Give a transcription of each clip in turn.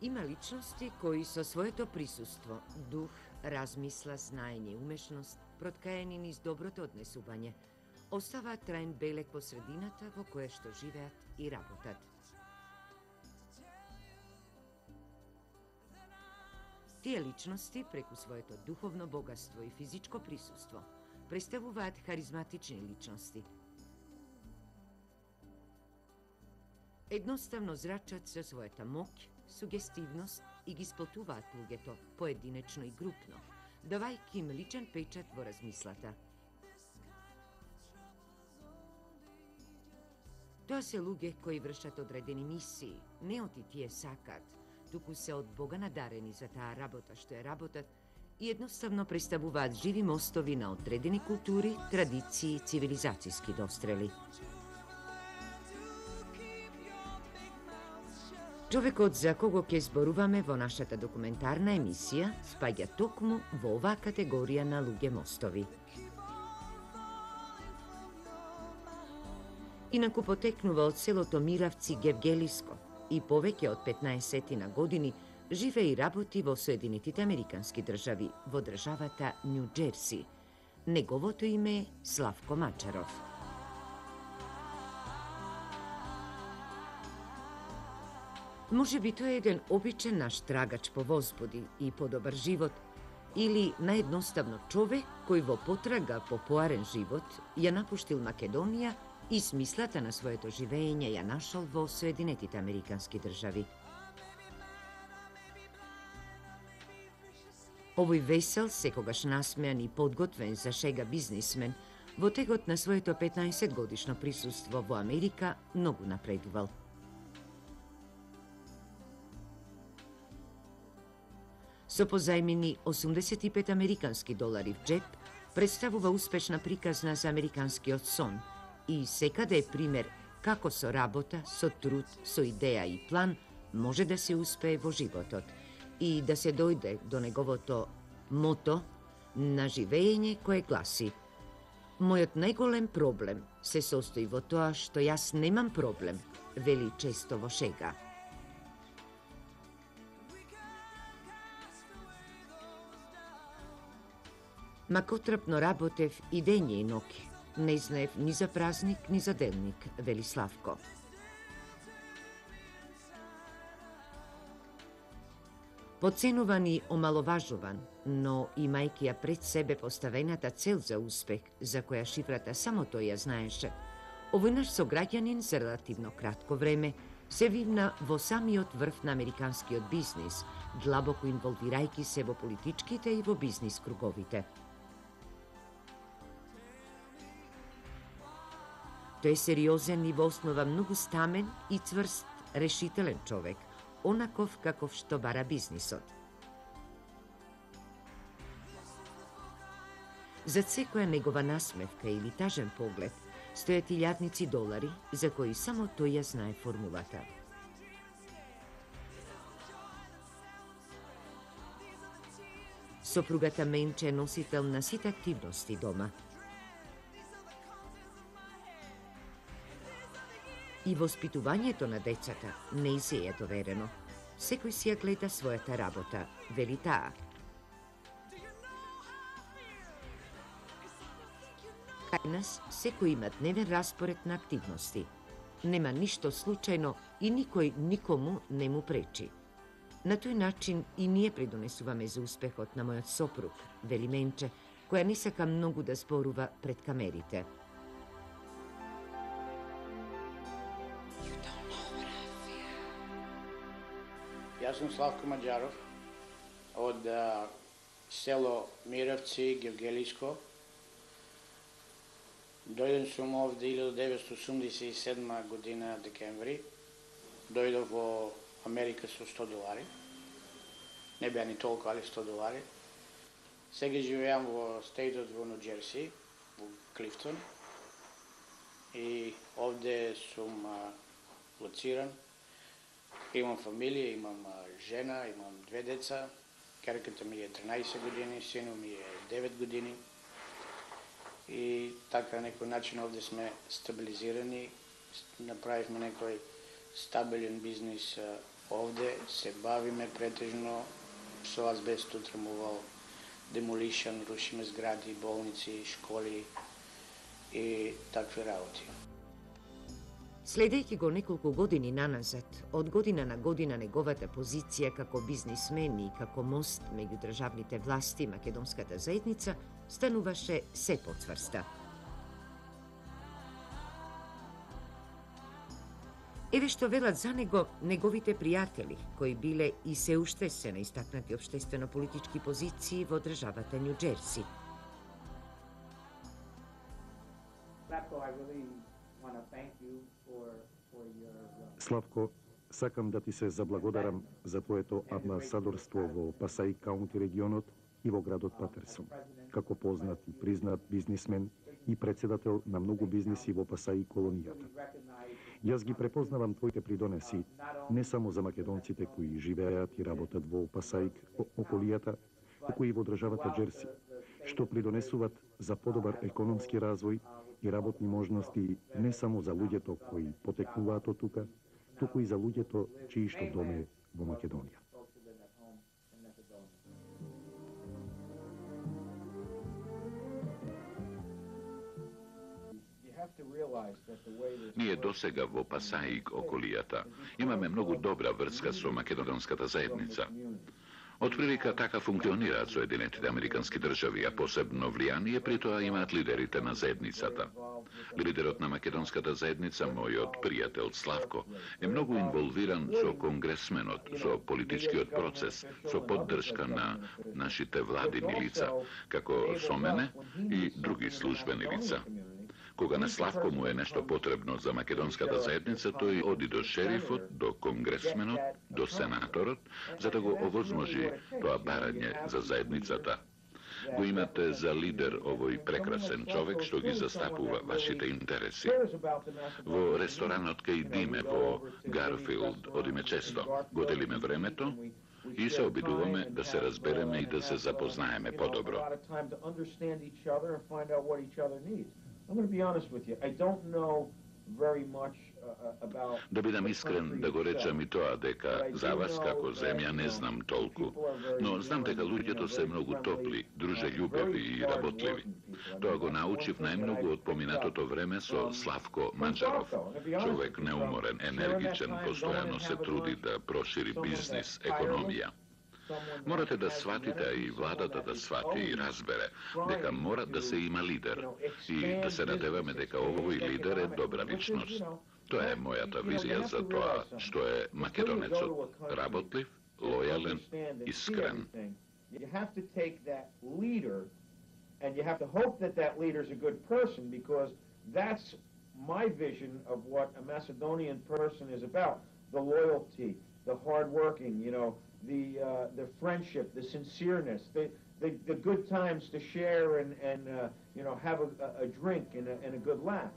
Ima ličnosti koji со своето присуство, дух, размисла, знаење и умешност, проткаени низ доброто однесување, оставаат траен белег по средината во кое што живеат и работат. Тие личности, преку своето духовно богатство и физичко присуство, представуваат харизматични личности. Едноставно зрачат со својата моќ, сугестивност и ги сплотуваат луѓето, поединечно и групно, давајќи им личен печат во размислата. Тоа се луѓе кои вршат одредени мисии, не оти тие сакат, туку се од Бога надарени за таа работа што ја работат и едноставно представуваат живи мостови на одредени култури, традиции и цивилизацијски дострели. Човекот за кого ќе зборуваме во нашата документарна емисија спаѓа токму во оваа категорија на луѓе мостови. Инаку потекнува од селото Миравци, Гевгелиско и повеќе од 15 години живее и работи во Соединетите Американски држави, во државата Њу Џерси. Неговото име е Славко Мачаров. Може би тој е еден обичен наш трагач по возбуди и по добар живот, или наедноставно човек кој во потрага по поарен живот ја напуштил Македонија и смислата на своето живење ја нашол во Соединетите Американски држави. Овој весел, секогаш насмеан и подготвен за шега бизнисмен, во тегот на своето 15 годишно присуство во Америка многу напредувал. Со позајмени 85 американски долари в джеп, представува успешна приказна за американскиот сон и секаде е пример како со работа, со труд, со идеја и план може да се успее во животот и да се дојде до неговото мото на живење кое гласи: "Мојот најголем проблем се состои во тоа што јас немам проблем", вели често во шега. Макотрапно работев и дење и ноќ, не знаев ни за празник, ни за делник, вели Славко. Поценуван и омаловажуван, но имајќи ја пред себе поставената цел за успех, за која шифрата само тој ја знаеше, овој наш сограѓанин за релативно кратко време се вивна во самиот врв на американскиот бизнис, длабоко инволвирајќи се во политичките и во бизнис круговите. Тој е сериозен и во основа многу стамен и цврст, решителен човек, онаков каков што бара бизнисот. За секоја негова насмевка или тажен поглед стојат илјадници долари, за кои само тој ја знае формулата. Сопругата Менче е носител на сите активности дома. И воспитувањето на децата не и се е доверено. Секој си ја гледа својата работа, вели таа. Кај нас секој има дневен распоред на активности. Нема ништо случајно и никој никому не му пречи. На тој начин и ние придонесуваме за успехот на мојот сопруг, вели Менче, која не сака многу да зборува пред камерите. Јас сум Славко Маđаров од село Миравци, Гевгелиско. Дојден сум овде 1987 година декември. Дојдов во Америка со $100. Не беа ни толку, али $100. Сега живеам во стејтот во Њу Џерси, во Клифтон. И овде сум лоциран. Имам фамилија, имам жена, имам 2 деца. Керката ми е 13 години, синот ми е 9 години. И така на некој начин овде сме стабилизирани, направивме некој стабилен бизнис Ovde se bavime pretežno со азбестот, ремувал, демолишн, рушиме згради, болници, школи и такви работи. Следејќи го неколку години наназад, од година на година неговата позиција како бизнисмен и како мост меѓу државните власти и македонската заедница стануваше се поцврста. Еве што велат за него неговите пријатели, кои биле и се уште се на истакнати општествено-политички позиции во државата Њу Џерси. Славко, сакам да ти се заблагодарам за твоето амбасадорство во Пасаи Каунти регионот и во градот Патерсон, како познат и признат бизнисмен и председател на многу бизниси во Пасаи колонијата. Јас ги препознавам твоите придонеси не само за македонците кои живеат и работат во Пасаик околијата, туку и во државата Џерси, што придонесуваат за подобар економски развој и работни можности не само за луѓето кои потекнуваат од тука, туку и за луѓето чии што дом е во Македонија. Ние досега во Пасаик околијата имаме многу добра врска со македонската заедница. Отприлика така функционираат Соединетите американски држави, а посебно влијание при тоа имаат лидерите на заедницата. Лидерот на македонската заедница, мојот пријател Славко, е многу инволвиран со конгресменот, со политичкиот процес, со поддршка на нашите владини лица, како со мене и други службени лица. Кога на Славко му е нешто потребно за македонската заедница, тој оди до шерифот, до конгресменот, до сенаторот, за да го овозможи тоа барање за заедницата. Го имате за лидер овој прекрасен човек што ги застапува вашите интереси. Во ресторанот кај Диме во Гарфилд одиме често, го делиме времето и се обидуваме да се разбереме и да се запознаеме подобро. I'm going to be honest with you. I don't know very much about... Да бидам искрен, да го речам и тоа, дека за вас како земја не знам толку, но знам дека луѓето се многу топли, дружелюбиви и работливи. Тоа го научив најмногу од поминатото време со Славко Маџаров. Човек неуморен, енергичен, постојано се труди да прошири бизнис, економија. Морате да сватите, а и владата да свати и разбере, дека мора да се има лидер и да се надеваме дека овој лидер е добра личност. Тоа е мојата визија за тоа што е македонецот, работлив, лојален, искрен. You have to take that leader and you have to hope that that leader is a good person, because that's my vision of what a Macedonian person is about: the loyalty, the hard working, the friendship, the sincereness, the good times to share and have a drink and a good laugh.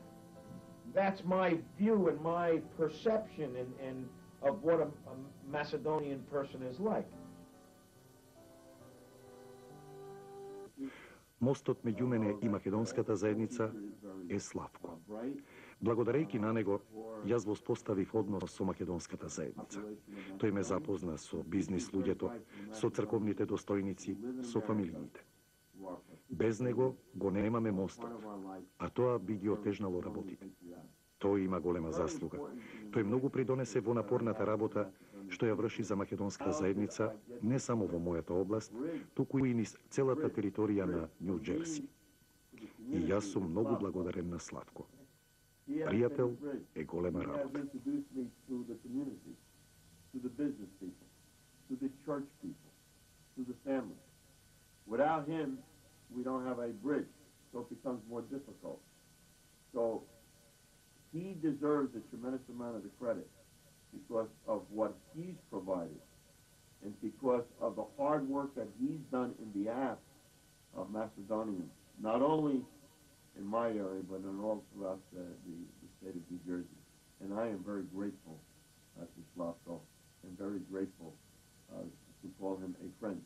That's my view and my perception and of what a Macedonian person is like. Мостот меѓу мене и македонската заедница е Славко. Благодарејќи на него, јас воспоставив однос со македонската заедница. Тој ме запозна со бизнис луѓето, со црковните достојници, со фамилиите. Без него го немаме мостот, а тоа би ги отежнало работите. Тој има голема заслуга. Тој многу придонесе во напорната работа што ја врши за македонската заедница не само во мојата област, туку и низ целата територија на Њу Џерси. И јас сум многу благодарен на Славко. Пријател е голема работа. Without him, we don't have a bridge, so it becomes more difficult. So he deserves a tremendous amount of the credit because of what he's provided and because of the hard work that he's done in behalf of Macedonians, not only in my area, but in all throughout the state of New Jersey. And I am very grateful to Slavko and very grateful to call him a friend.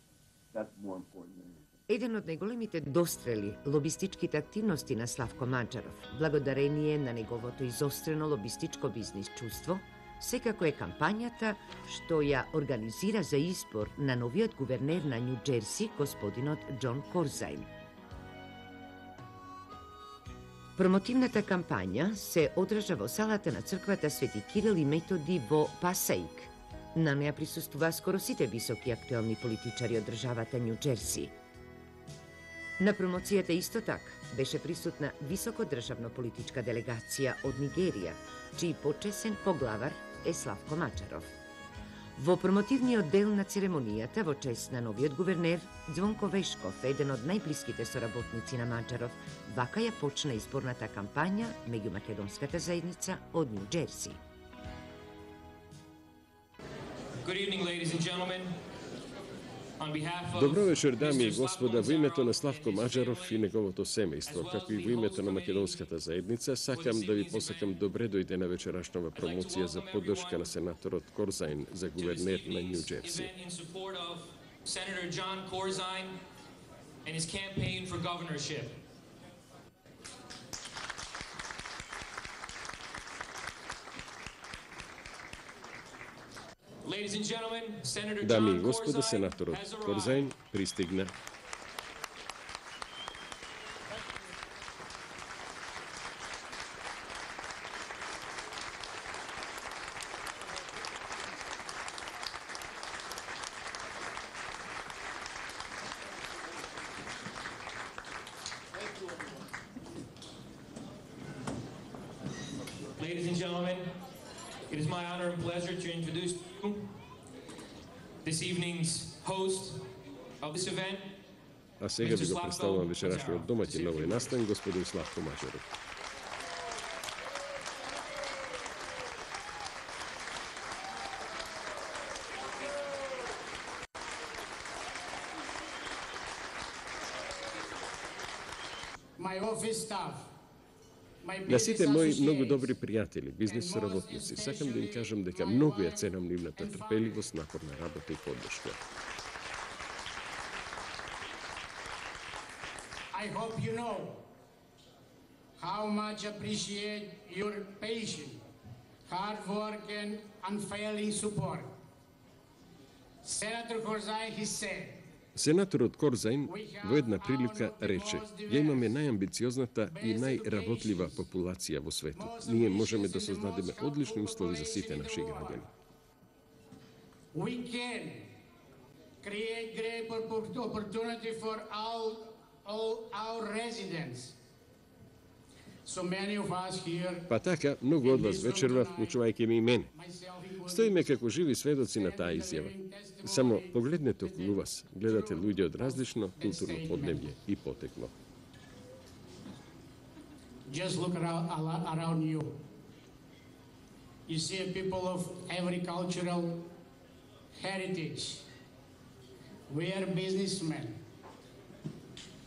That's more important than anything. Еден од најголемите дострели лобистичките активности на Славко Маџаров, благодарение на неговото изострено лобистичко бизнис чувство, секако е кампањата што ја организира за избор на новиот гувернер на Нью Джерси, господинот Џон Корзајн. Промотивната кампања се одржа во салата на црквата Свети Кирил и Методи во Пасаик. На неја присуствуваа скоро сите високи актуелни политичари од државата Нью Джерси. На промоцијата исто така беше присутна високодржавно политичка делегација од Нигерија, чиј почесен поглавар е Славко Мачаров. Во промотивниот дел на церемонијата во чест на новиот гувернер, Звонко Вешков, еден од најблиските соработници на Мачаров, вака ја почна изборната кампања меѓу македонската заедница од Нью Джерси. Good evening, ladies and gentlemen. Добро вечер, дами и господа, во името на Славко Мачаров и неговото семејство, како и во името на македонската заедница, сакам да ви посакам добре дојде на вечерашнава промоција за поддршка на сенаторот Корзајн за гувернер на Нью Джерси. Senator John Corzine and his campaign for governorship. Ladies and gentlemen, Senator Дами и John господа, Corzine сенаторот has arrived. Корзајн пристигна. Ladies and gentlemen, it is my honor and pleasure to introduce you this evening's host of this event. А сега ви го представувам вечерашниот домаќин на овој настан, господин Славко Мачаров. My office staff, my На business сите мои многу associates, добри пријатели, бизнес соработници, сакам да им кажам дека многу ја ценам нивната трпеливост, напорна работа и поддршка. I hope you know how much appreciate your patience, hard work and unfailing support. Senator Corzine, he said, Сенаторот Корзајн во една прилика рече: "Ја имаме најамбициозната и најработлива популација во светот. Ние можеме да создадеме одлични услови за сите наши граѓани." we can create great opportunity for all our residents. So many of us here, Па така, многу од вас вечерва, вклучувајќи ми и мене, myself included, стоиме како живи сведоци на таа изјава. Само погледнете околу вас, гледате луѓе од различно културно подневје и потекло. just look around you. You see people of every cultural heritage. We are businessmen,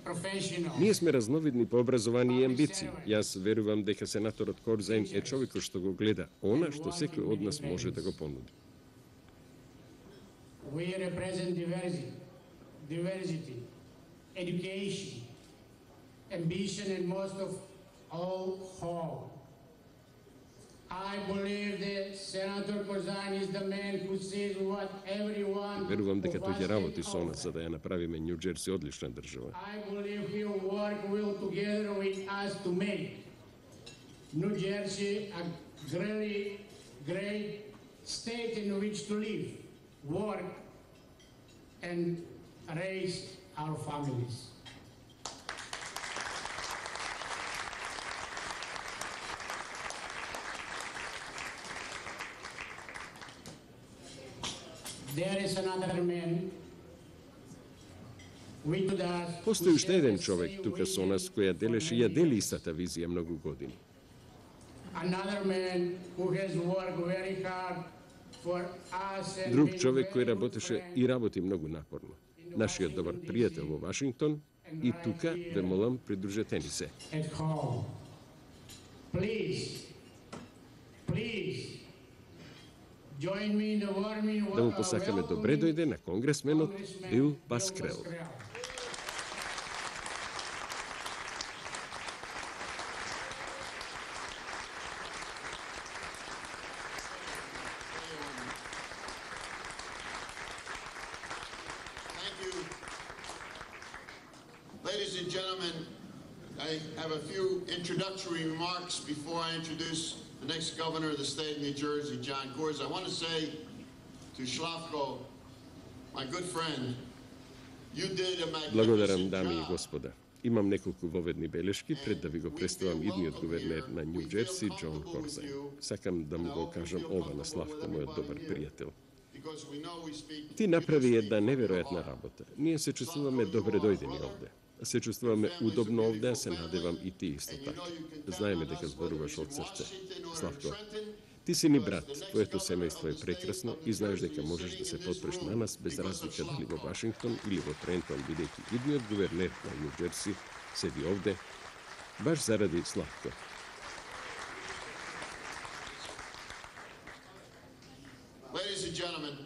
professionals. Ние сме разновидни по образование и амбиции. Јас верувам дека сенаторот Корзајн е човекот што го гледа она што секој од нас може да го понуди. We represent diversity, education, ambition, and most of all, hope. I believe that Senator Corzine is the man who sees what everyone Верувам дека of тој us ќе can работи со нас offer. за да ја направиме Нью Джерси одлична држава. I believe he'll work well together with us to make New Jersey a really great state in which to live, work, and raise our families. There is another man with us. Постои уште еден човек тука со нас кој ја делеше и ја дели истата визија многу години. Another man who has worked very hard for us and Друг been човек кој very good работеше friend. и работи многу напорно. Нашиот добар пријател во Вашингтон и тука ве молам придружете ни се. At home. Please, join me in the warming Да му посакаме добре дојде на конгресменот Бил Паскрел. Ladies and gentlemen, I have a few introductory remarks before I introduce the next governor of the state of New Jersey, John Corzine. I want to say to Slavko, my good friend, you did a Благодарам, magnificent дами и job. господа. Имам неколку воведни белешки пред да ви го представам идниот гувернер на Нью Джерси, Џон Корзайн. Сакам да му го кажам ова на Славко, мојот добар пријател. Because we know we speak Ти направи една неверојатна работа. Ние се чувствуваме добре дојдени овде. Се чувствуваме удобно овде, а се надевам и ти исто така. Знаеме дека зборуваш од срце. Славко, ти си ни брат, твоето семејство е прекрасно и знаеш дека можеш да се потпреш на нас без разлика дали во Вашингтон или во Трентон, бидејќи идниот гувернер на Нью Джерси седи овде, баш заради Славко. Ladies and gentlemen,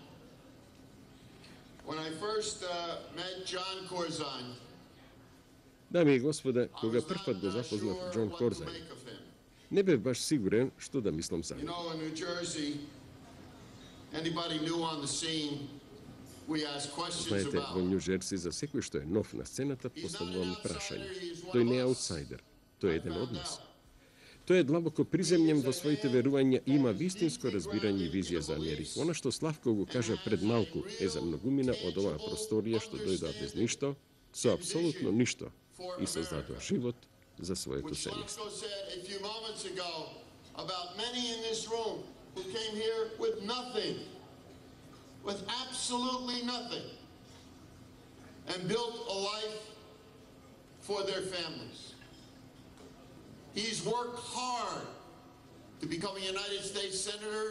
when I first met John Corzine, Дами и господа, кога првпат го запознав Џон Корзайн, не бев баш сигурен што да мислам за you него. know, in New Jersey, anybody new on the scene, we ask questions Знаете, во about. Нью Джерси за секој што е нов на сцената поставуваме прашање. Тој не е аутсайдер, тој е еден од нас. Тој е длабоко приземљен во своите верувања и има вистинско разбирање и визија за Америка. Она што Славко го кажа пред малку е за многумина од оваа просторија што дојдоа без ништо, со апсолутно ништо, и создадоа живот за своето Which семејство. Slavko said a few moments ago about many in this room who came here with nothing, with absolutely nothing, and built a life for their families. He's worked hard to become a United States Senator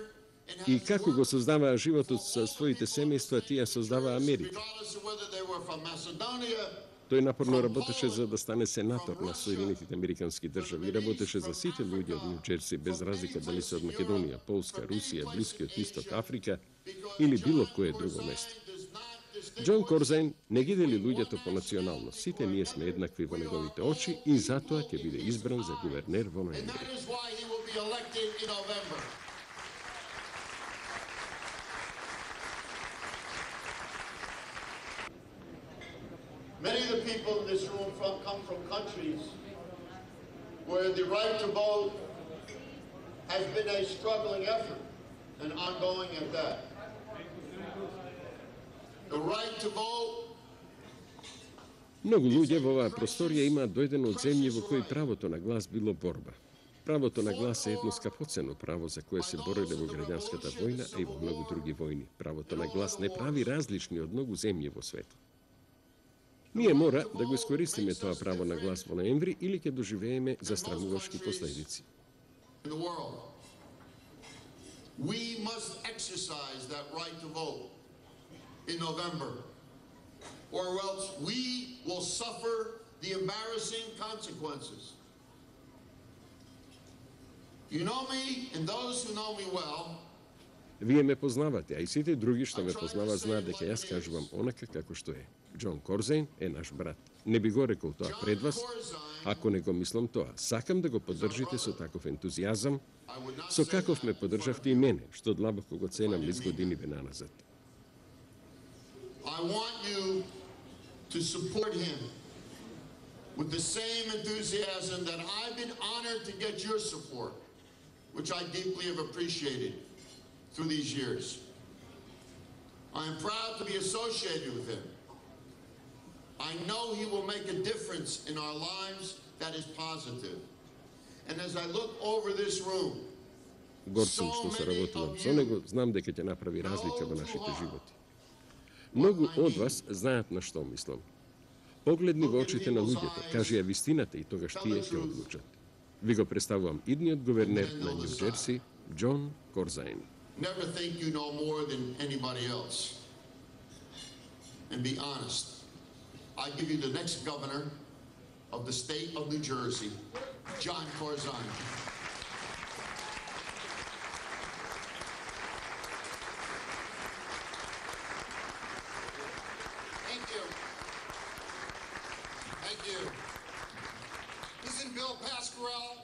and И has како го worked создаваа животот со своите семејства, тие создаваа Америка. regardless of whether they were from Macedonia. Тој напорно работеше за да стане сенатор на Соединетите Американски држави и работеше за сите луѓе од Нью Джерси без разлика дали се од Македонија, Полска, Русија, Блискиот Исток, Африка или било кое друго место. Џон Корзайн не ги дели луѓето по националност. Сите ние сме еднакви во неговите очи и затоа ќе биде избран за гувернер во And ноември. that is why he will be elected in November. Many of the people in this room come from countries where the right to vote has been a struggling effort and ongoing at that. The right to vote Многу луѓе во оваа просторија имаат дојдено од земји во кои правото на глас било борба. Правото на глас е едно скапоцено право за кое се бореле во граѓанската војна, а и во многу други војни. Правото на глас не прави различни од многу земји во светот. Ние мора да го искористиме тоа право на глас во ноември или ќе доживееме застрамувачки последици. in the world. We must exercise that right to vote in November, or else we will suffer the embarrassing consequences. You know me, and those who know me well, Вие ме познавате, а и сите други што ме познаваат знаат дека јас кажувам онака како што е. Џон Корзайн е наш брат. Не би го рекол тоа пред вас, ако не го мислам тоа. Сакам да го поддржите со таков ентузијазам, со каков ме поддржавте и мене, што длабоко го ценам низ годините наназад. I want you to support him with the same enthusiasm that I've been honored to get your support, which I deeply have appreciated through these years. I am proud to be associated with him. I know he will make a difference in our lives that is positive. And as I look over this room, Горд сум што се работувам со него, знам дека ќе направи разлика во нашите животи. Многу од вас знаат на што мислам. Погледни во очите на луѓето, кажи ја вистината и тогаш тие ќе одлучат. Ви го представувам идниот гувернер на Нью Джерси, Џон Корзайн. never think you know more than anybody else. And be honest. I give you the next governor of the state of New Jersey, Jon Corzine. Thank you. Thank you. Isn't Bill Pascrell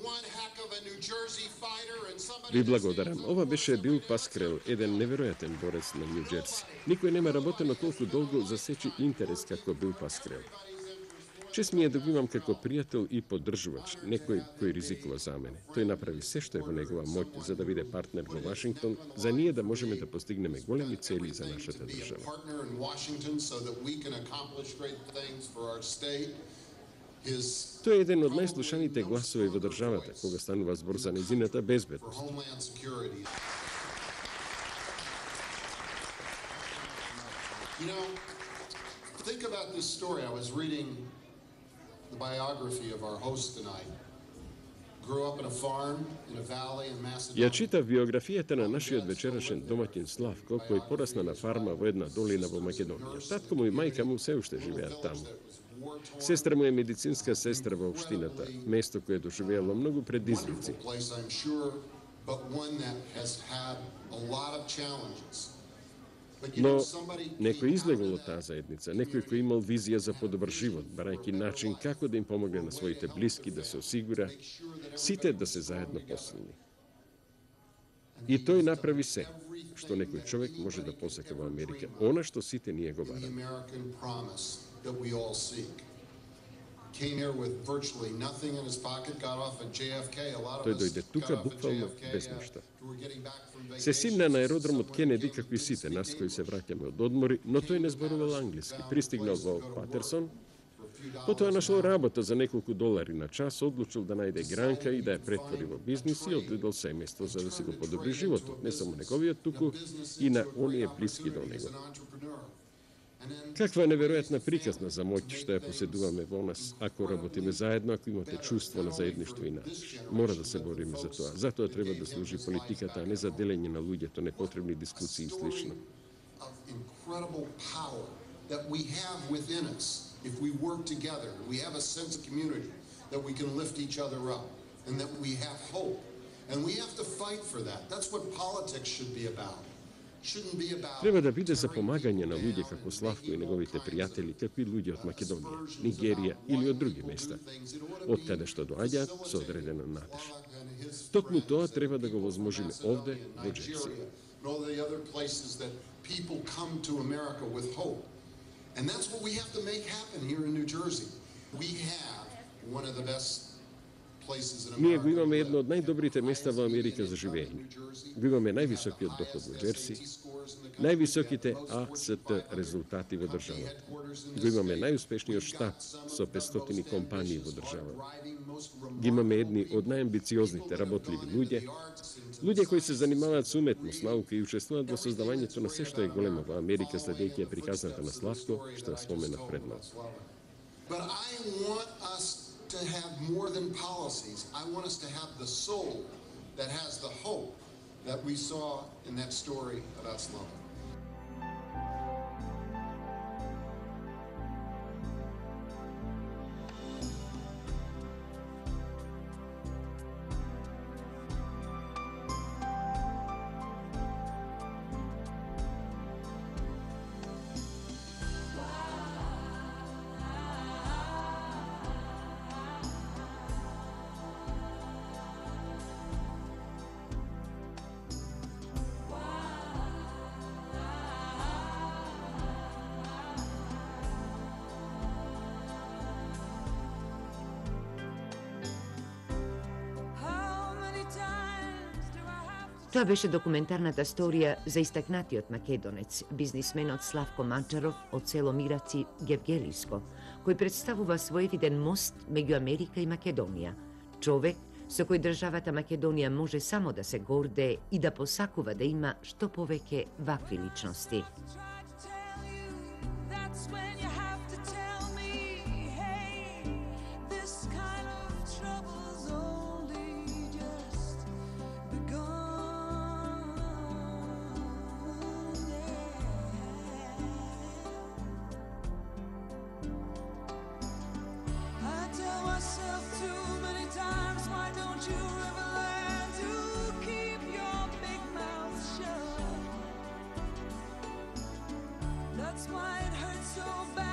one heck of a New Jersey fighter and somebody... Ви благодарам. Ова беше Бил Паскрел, еден неверојатен борец на Нью Джерси. Никој нема работено толку долго засечи интерес како Бил Паскрел. Čest mi je da ga imam kako prijatelj i podržavač, nekoj koji rizikova za mene. To je napravi sve što je u njegova moć za da vide partner u Washington, za nije da možemo da postigneme golemi celi za našата država. To je jedan od najslušanijih glasova i državata, koga stanува zbor za neziната bezbedност. You know, think about this story. I was reading the biography of our host tonight. Grew up in a farm in a valley in Macedonia. Ja čitav biografijeta na naši od večerašen domaćin Slavko, koji porasna na farma u jedna dolina u Makedoniji. Tatko mu i majka mu sve ušte živea tamo. Sestra mu je medicinska sestra u opštinata, mesto koje je doživjelo mnogo predizvici. No, neko je izlegalo ta zajednica, neko je koji imao vizija za podobar život, barajki način kako da im pomogne na svojite bliski, da se osigura, site da se zajedno poslili. I to je napravi se, što nekoj čovjek može da posaka u Amerika, ona što site nije govara. To je dojde tuka bukvalno bez ništa. Se simna na aerodrom od Kennedy kakvi site nas koji se vraćamo od odmori, no to je ne zborovalo anglijski. Pristignao go Patterson, potom je našlo rabota za nekoliko $1 na čas, odlučil da najde granka i da je pretvori u biznis i odgledal semejstvo za da se go podobri životu. Ne samo negovija tuku i na on je bliski do njega. Kakva nevjerojatna prikazna za moć što je posjeduvame vo nas, ako rabotime zajedno, ako imate čustvo na zajedništvo i naš. Mora da se borimo za to, a zato treba da služi politikata, a ne za delenje na ludje, to nepotrebni diskusiji i slično. If we work together, we have a sense of community, that we can lift each other up, and that we have hope. And we have to fight for that. That's what politics should be about. Treba da bide za pomaganje na ljudje kako Slavko i njegovite prijatelji, kakvi ljudi od Makedonije, Nigerija ili od drugih mesta. Od kada što dođa, se odredeno nadeš. Tokmu to treba da ga возможime ovde, u Jersey. And that's what we have to make happen here in New Jersey. We have one of the best places in Mi America. imamo jedno od najdobrite mesta u Amerika za življenje. Imamo najvisoki od dohod u Jersey, najvisoki te ACT rezultati u državu. Imamo najuspešniji štab sa 500 kompaniji u državu. Imamo jedni od najambicioznih te rabotljivi ljudje koji se zanimavaju s umetnost, nauke i učestvovati do sazdavanja to na sve što je golemo u Amerika sljedeći je prikazanata na Slavko, što je spomenat pred nama. But I want us to have more than policies. I want us to have the soul that has the hope that we saw in that story about Slavko. To беше документарната сторија за истакнатиот македонец, бизнисменот Славко Манчаров од село Мираци, Гевгелиско, кој представува своевиден мост меѓу Америка и Македонија. Човек со кој државата Македонија може само да се гордее и да посакува да има што повеќе вакви личности. That's why it hurts so bad.